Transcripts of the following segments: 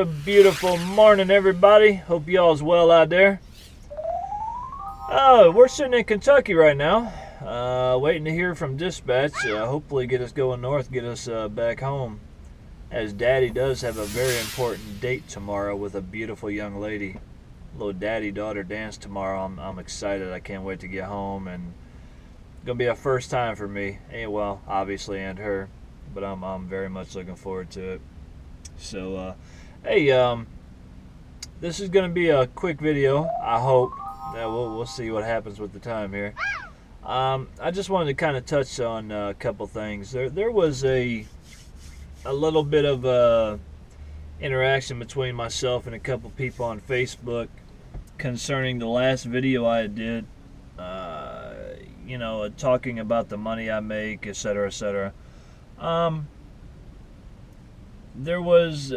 Good, beautiful morning, everybody. Hope y'all's well out there. We're sitting in Kentucky right now, waiting to hear from dispatch. Hopefully get us going north, get us back home, as Daddy does have a very important date tomorrow with a beautiful young lady. Little daddy-daughter dance tomorrow. I'm excited. I can't wait to get home, and it's gonna be a first time for me. Well, obviously, and her, but I'm very much looking forward to it. So, hey, this is gonna be a quick video. I hope. We'll see what happens with the time here. I just wanted to kind of touch on a couple things. There was a little bit of interaction between myself and a couple people on Facebook concerning the last video I did. Talking about the money I make, etc., etc. There was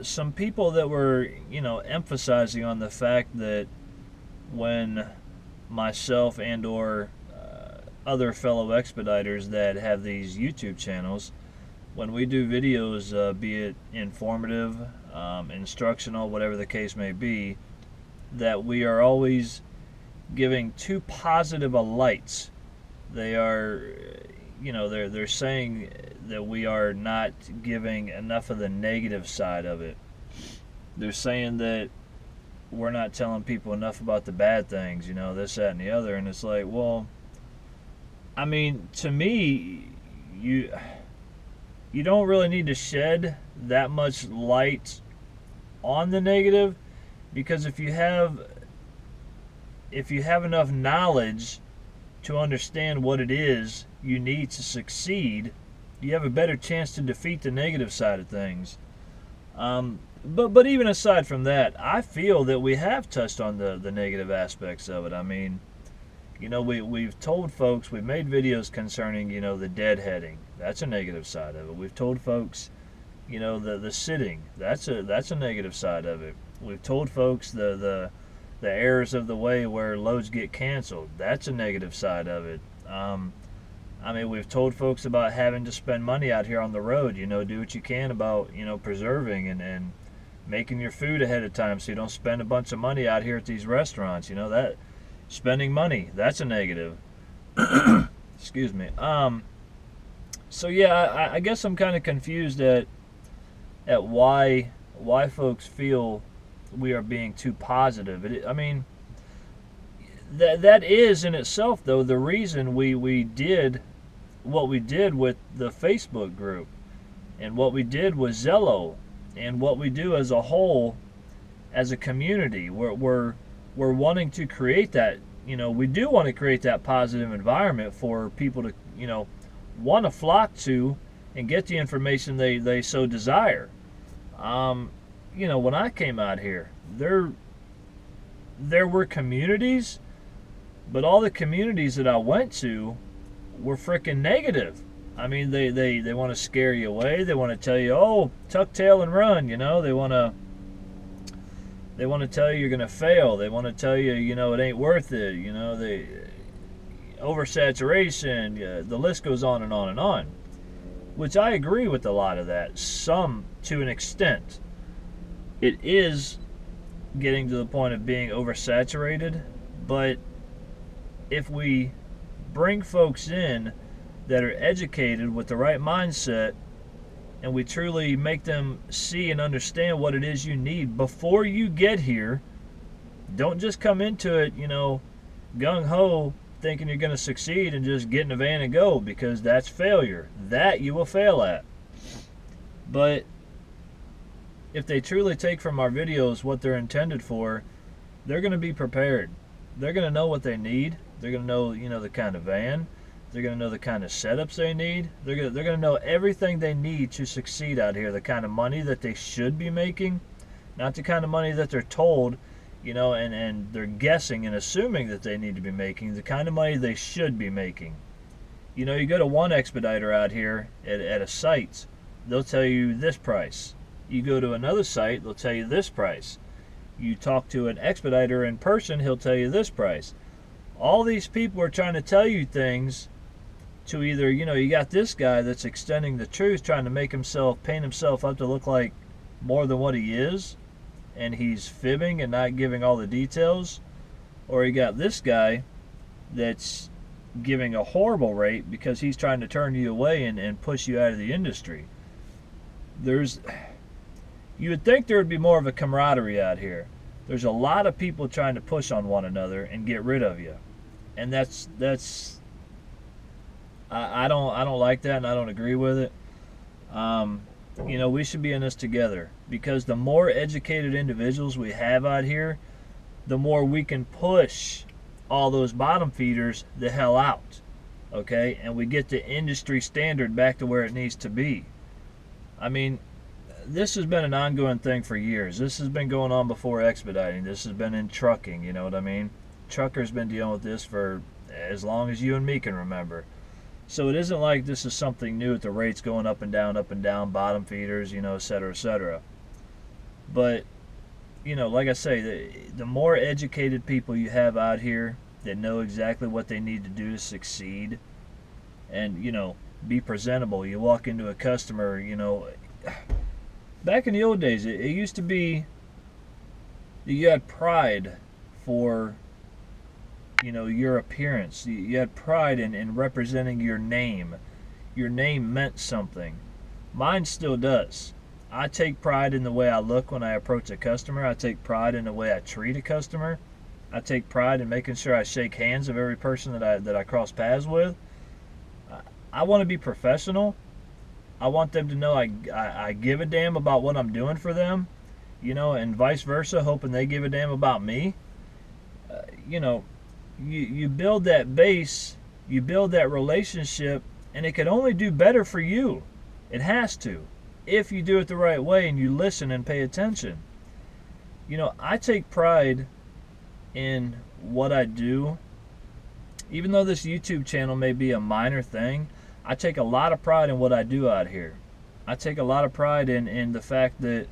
some people that were, emphasizing on the fact that when myself and or other fellow expediters that have these YouTube channels, when we do videos, be it informative, instructional, whatever the case may be, that we are always giving too positive a lights. They are, they're saying that we are not giving enough of the negative side of it. They're saying that we're not telling people enough about the bad things, this, that, and the other. And it's like, well, I mean, to me, you don't really need to shed that much light on the negative, because if you have enough knowledge to understand what it is you need to succeed, you have a better chance to defeat the negative side of things. But even aside from that, I feel that we have touched on the negative aspects of it. I mean, we've told folks, we've made videos concerning, the deadheading. That's a negative side of it. We've told folks, the sitting. That's a negative side of it. We've told folks the errors of the way where loads get canceled. That's a negative side of it. We've told folks about having to spend money out here on the road. Do what you can about, preserving and making your food ahead of time so you don't spend a bunch of money out here at these restaurants. That spending money, that's a negative. Excuse me. So yeah, I guess I'm kind of confused at why folks feel we are being too positive. That is in itself, though, the reason we did what we did with the Facebook group, and what we did with Zello, and what we do as a whole, as a community. We're wanting to create that. We do want to create that positive environment for people to, want to flock to and get the information they so desire. When I came out here, there were communities, but all the communities that I went to were freaking negative. They want to scare you away. They want to tell you, oh, tuck tail and run. They want to tell you you're going to fail. They want to tell you, it ain't worth it. They oversaturation. The list goes on and on and on. Which I agree with a lot of that. Some to an extent. It is getting to the point of being oversaturated, but if we bring folks in that are educated with the right mindset, and we truly make them see and understand what it is you need before you get here, don't just come into it, gung-ho, thinking you're going to succeed and just get in a van and go, because that's failure. That you will fail at. But if they truly take from our videos what they're intended for, they're going to be prepared. They're going to know what they need. They're going to know, the kind of van. They're going to know the kind of setups they need. They're going to know everything they need to succeed out here. The kind of money that they should be making, not the kind of money that they're told, and they're guessing and assuming that they need to be making. The kind of money they should be making. You go to one expediter out here at a site, they'll tell you this price. You go to another site, they'll tell you this price. You talk to an expediter in person, he'll tell you this price. All these people are trying to tell you things to either, you got this guy that's extending the truth, trying to paint himself up to look like, more than what he is, and he's fibbing and not giving all the details, or you got this guy that's giving a horrible rate because he's trying to turn you away and push you out of the industry. You would think there would be more of a camaraderie out here. There's a lot of people trying to push on one another and get rid of you, and I don't like that, and I don't agree with it. We should be in this together, because the more educated individuals we have out here, the more we can push all those bottom feeders the hell out, okay? And we get the industry standard back to where it needs to be. I mean, this has been an ongoing thing for years. This has been going on before expediting. This has been in trucking, you know what I mean? Truckers been dealing with this for as long as you and me can remember. So it isn't like this is something new with the rates going up and down, bottom feeders, et cetera, et cetera. But, like I say, the more educated people you have out here that know exactly what they need to do to succeed and, be presentable. You walk into a customer, back in the old days, it used to be that you had pride for your appearance. You had pride in representing your name. Your name meant something. Mine still does. I take pride in the way I look when I approach a customer. I take pride in the way I treat a customer. I take pride in making sure I shake hands of every person that I cross paths with. I want to be professional. I want them to know I give a damn about what I'm doing for them, and vice versa, hoping they give a damn about me. You build that base, you build that relationship, and it can only do better for you. It has to, if you do it the right way and you listen and pay attention. I take pride in what I do. Even though this YouTube channel may be a minor thing, I take a lot of pride in what I do out here. I take a lot of pride in the fact that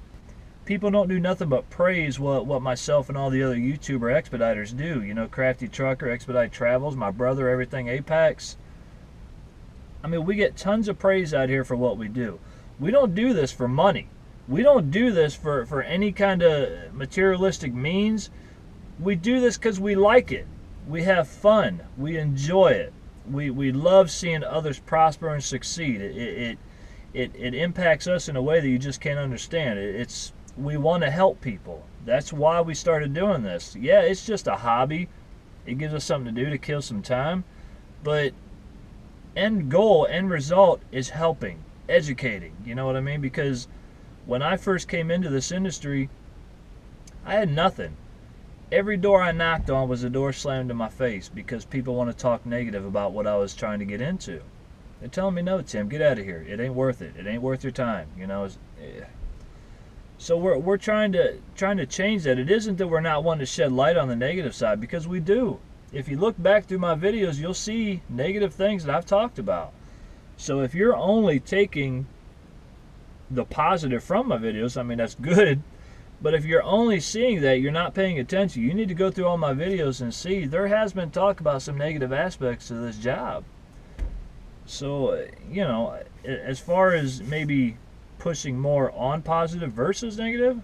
people don't do nothing but praise what myself and all the other YouTuber expediters do. Crafty Trucker, Expedite Travels, my brother, Everything Apex. I mean, we get tons of praise out here for what we do. We don't do this for money. We don't do this for any kind of materialistic means. We do this because we like it. We have fun. We enjoy it. We love seeing others prosper and succeed. It impacts us in a way that you just can't understand. We want to help people. That's why we started doing this. Yeah, it's just a hobby. It gives us something to do to kill some time. But end goal, end result is helping, educating. You know what I mean? Because when I first came into this industry, I had nothing. Every door I knocked on was a door slammed in my face because people want to talk negative about what I was trying to get into. They're telling me, no, Tim, get out of here. It ain't worth it. It ain't worth your time. So we're trying to change that. It isn't that we're not wanting to shed light on the negative side, because we do. If you look back through my videos, you'll see negative things that I've talked about. So if you're only taking the positive from my videos, I mean, that's good. But if you're only seeing that, you're not paying attention. You need to go through all my videos and see there has been talk about some negative aspects to this job. So, as far as maybe pushing more on positive versus negative,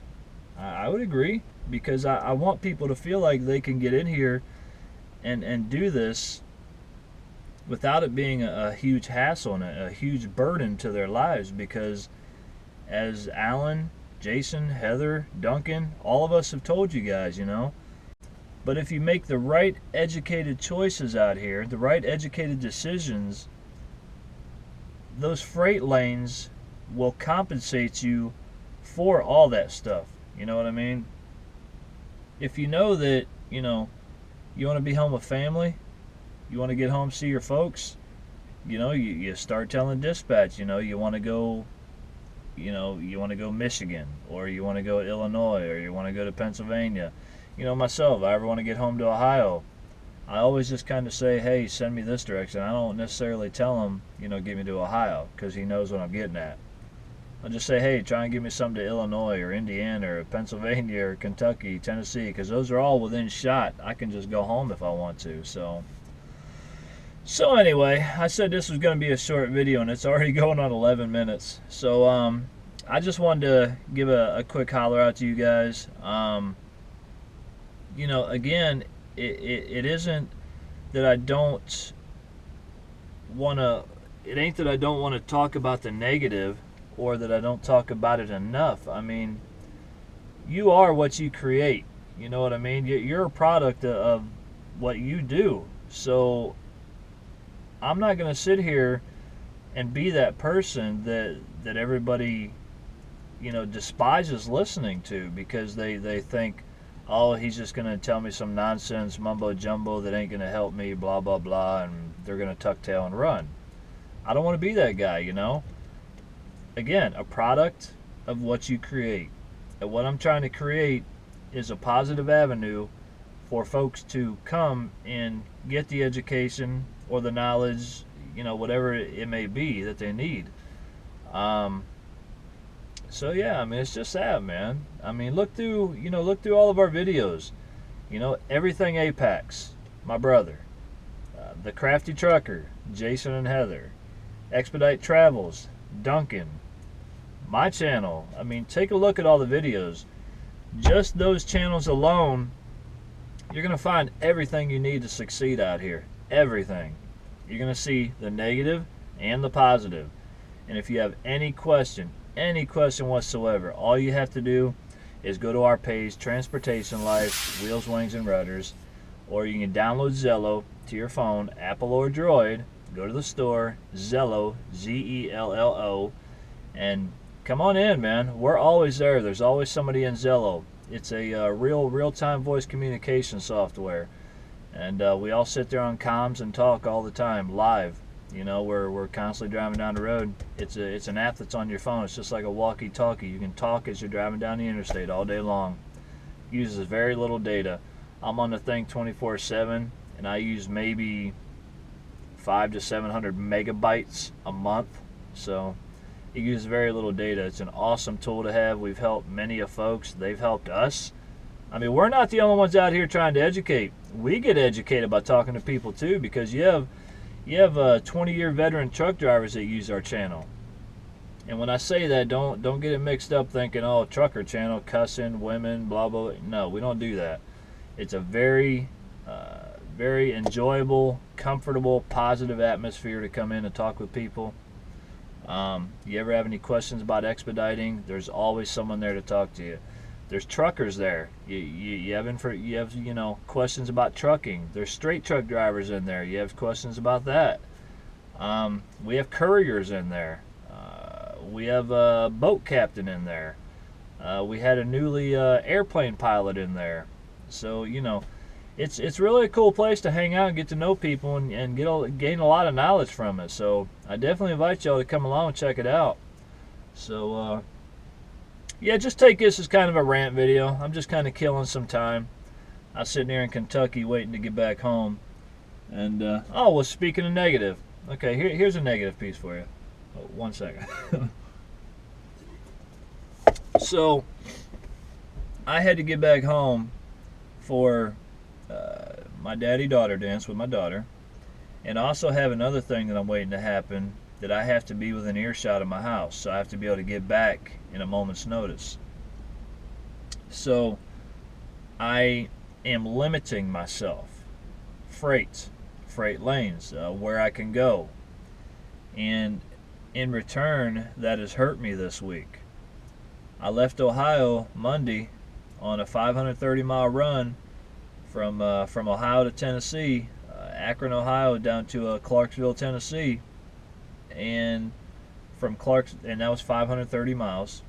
I would agree, because I want people to feel like they can get in here and do this without it being a huge hassle and a huge burden to their lives, because as Alan, Jason, Heather, Duncan, all of us have told you guys, but if you make the right educated choices out here, the right educated decisions, those freight lanes will compensate you for all that stuff. You know what I mean? If you know that, you want to be home with family, you want to get home, see your folks, you start telling dispatch, you want to go, you want to go Michigan, or you want to go to Illinois, or you want to go to Pennsylvania. Myself, I ever want to get home to Ohio, I always just kind of say, hey, send me this direction. I don't necessarily tell him, get me to Ohio, because he knows what I'm getting at. I'll just say, hey, try and give me something to Illinois or Indiana or Pennsylvania or Kentucky, Tennessee, because those are all within shot. I can just go home if I want to. So anyway, I said this was going to be a short video, and it's already going on 11 minutes. So I just wanted to give a quick holler out to you guys. Again, it isn't that I don't want to, it ain't that I don't want to talk about the negative or that I don't talk about it enough. I mean, you are what you create. You know what I mean? You're a product of what you do. So I'm not going to sit here and be that person that everybody, despises listening to because they think, oh, he's just going to tell me some nonsense mumbo jumbo that ain't going to help me, blah, blah, blah, and they're going to tuck tail and run. I don't want to be that guy, Again, a product of what you create. And what I'm trying to create is a positive avenue for folks to come and get the education or the knowledge, whatever it may be that they need. So yeah, I mean, it's just that, man. I mean, look through all of our videos. Everything Apex, my brother, the Crafty Trucker, Jason and Heather, Expedite Travels, Duncan, my channel. I mean, take a look at all the videos. Just those channels alone, you're going to find everything you need to succeed out here. Everything. You're going to see the negative and the positive. And if you have any question whatsoever, all you have to do is go to our page, Transportation Life, Wheels, Wings, and Rudders, or you can download Zello to your phone, Apple or Droid. Go to the store, Zello, Zello, and come on in, man. We're always there. There's always somebody in Zello. It's a real-time voice communication software, and we all sit there on comms and talk all the time, live. We're constantly driving down the road. It's an app that's on your phone. It's just like a walkie-talkie. You can talk as you're driving down the interstate all day long. It uses very little data. I'm on the thing 24/7, and I use maybe 500 to 700 megabytes a month. So it uses very little data. It's an awesome tool to have. We've helped many of folks. They've helped us. I mean, we're not the only ones out here trying to educate. We get educated by talking to people too, because you have 20-year veteran truck drivers that use our channel. And when I say that, don't get it mixed up thinking, oh, trucker channel, cussing, women, blah, blah. No, we don't do that. It's a very enjoyable, comfortable, positive atmosphere to come in and talk with people. You ever have any questions about expediting? There's always someone there to talk to you. There's truckers there. You have questions about trucking. There's straight truck drivers in there. You have questions about that. We have couriers in there. We have a boat captain in there. We had a newly airplane pilot in there. So it's really a cool place to hang out and get to know people and gain a lot of knowledge from it. So I definitely invite y'all to come along and check it out. So yeah, just take this as kind of a rant video. I'm just kind of killing some time. I was sitting here in Kentucky waiting to get back home. And, well, speaking of negative. Okay, here's a negative piece for you. Oh, 1 second. So, I had to get back home for my daddy-daughter dance with my daughter. And I also have another thing that I'm waiting to happen, that I have to be within earshot of my house. So I have to be able to get back in a moment's notice. So I am limiting myself. Freight lanes, where I can go. And in return, that has hurt me this week. I left Ohio Monday on a 530-mile run from Ohio to Tennessee, Akron, Ohio, down to Clarksville, Tennessee. And and that was 530 miles.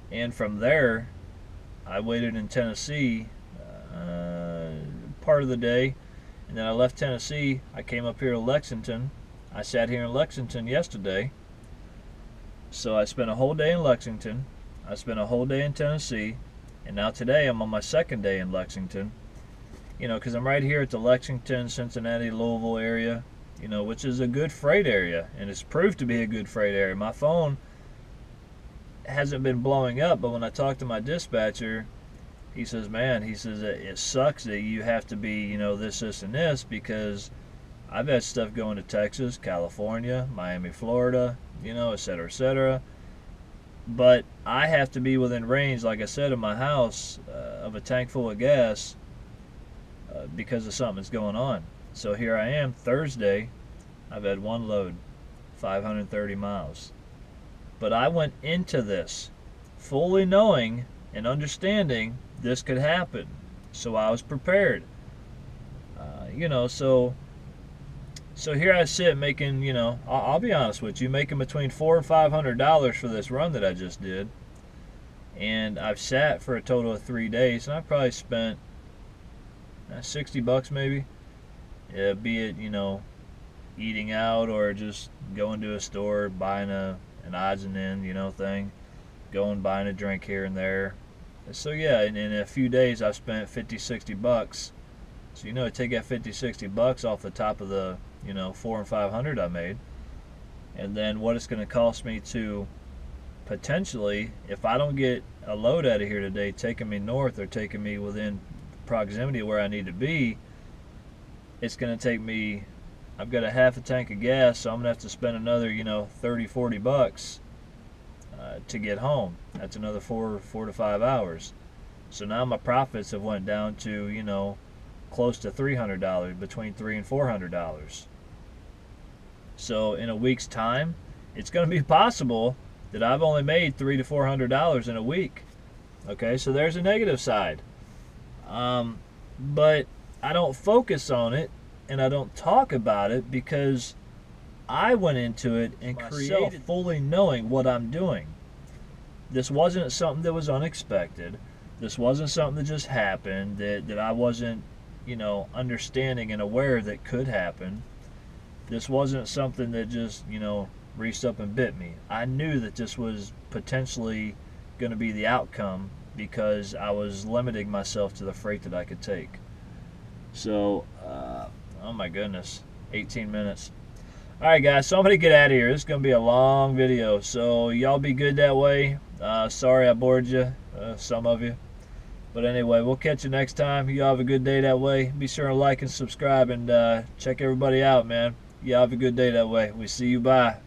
And from there, I waited in Tennessee part of the day, and then I left Tennessee. I came up here to Lexington. I sat here in Lexington yesterday. So I spent a whole day in Lexington. I spent a whole day in Tennessee, and now today I'm on my second day in Lexington. Because I'm right here at the Lexington, Cincinnati, Louisville area. Which is a good freight area, and it's proved to be a good freight area. My phone hasn't been blowing up, but when I talk to my dispatcher, he says, it sucks that you have to be, this, and this, because I've had stuff going to Texas, California, Miami, Florida, et cetera, et cetera. but I have to be within range, like I said, of my house of a tank full of gas because of something that's going on. So here I am, Thursday. I've had one load, 530 miles. But I went into this fully knowing and understanding this could happen. So I was prepared. So here I sit making, I'll be honest with you, making between $400 and $500 for this run that I just did. And I've sat for a total of 3 days, and I've probably spent $60 maybe. Yeah, be it, eating out or just going to a store, buying an odds and end, thing. Going, buying a drink here and there. So yeah, in a few days I've spent $50-$60. So take that $50-$60 off the top of the $400 and $500 I made, and then what it's going to cost me to potentially, if I don't get a load out of here today, taking me north or taking me within proximity of where I need to be, it's going to take me. I've got a half a tank of gas, so I'm going to have to spend another $30-$40 to get home. That's another 4 to 5 hours. So now my profits have went down to close to $300, between $300 and $400. So in a week's time, it's going to be possible that I've only made $300 to $400 in a week. Okay, so there's a negative side. But I don't focus on it and I don't talk about it because I went into it and created fully knowing what I'm doing. This wasn't something that was unexpected. This wasn't something that just happened that I wasn't understanding and aware that could happen. This wasn't something that just, reached up and bit me. I knew that this was potentially going to be the outcome because I was limiting myself to the freight that I could take. So, oh my goodness, 18 minutes. All right, guys, so I'm going to get out of here. This is going to be a long video, so y'all be good that way. Sorry I bored you, some of you. But anyway, we'll catch you next time. You have a good day that way. Be sure to like and subscribe and check everybody out, man. You have a good day that way. We see you. Bye.